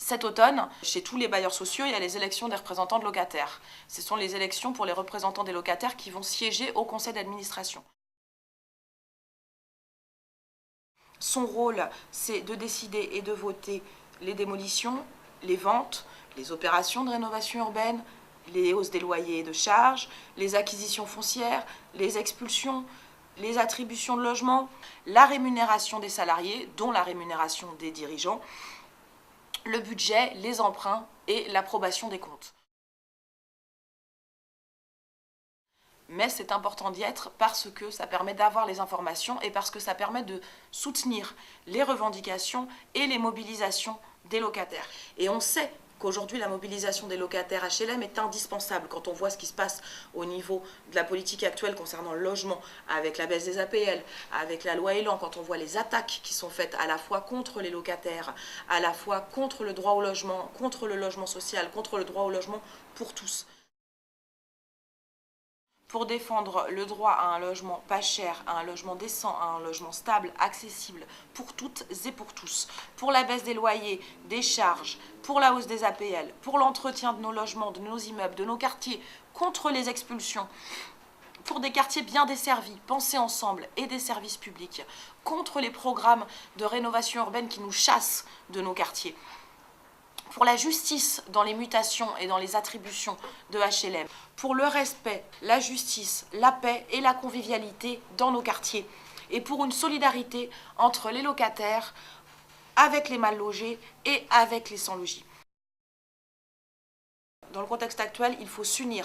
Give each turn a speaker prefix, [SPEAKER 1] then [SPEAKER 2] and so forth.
[SPEAKER 1] Cet automne, chez tous les bailleurs sociaux, il y a les élections des représentants de locataires. Ce sont les élections pour les représentants des locataires qui vont siéger au conseil d'administration. Son rôle, c'est de décider et de voter les démolitions, les ventes, les opérations de rénovation urbaine, les hausses des loyers et de charges, les acquisitions foncières, les expulsions, les attributions de logements, la rémunération des salariés, dont la rémunération des dirigeants, le budget, les emprunts et l'approbation des comptes. Mais c'est important d'y être parce que ça permet d'avoir les informations et parce que ça permet de soutenir les revendications et les mobilisations des locataires. Et on sait qu'aujourd'hui, la mobilisation des locataires HLM est indispensable quand on voit ce qui se passe au niveau de la politique actuelle concernant le logement, avec la baisse des APL, avec la loi Elan, quand on voit les attaques qui sont faites à la fois contre les locataires, à la fois contre le droit au logement, contre le logement social, contre le droit au logement pour tous. Pour défendre le droit à un logement pas cher, à un logement décent, à un logement stable, accessible pour toutes et pour tous, pour la baisse des loyers, des charges, pour la hausse des APL, pour l'entretien de nos logements, de nos immeubles, de nos quartiers, contre les expulsions, pour des quartiers bien desservis, pensés ensemble, et des services publics, contre les programmes de rénovation urbaine qui nous chassent de nos quartiers, pour la justice dans les mutations et dans les attributions de HLM, pour le respect, la justice, la paix et la convivialité dans nos quartiers, et pour une solidarité entre les locataires, avec les mal logés et avec les sans logis. Dans le contexte actuel, il faut s'unir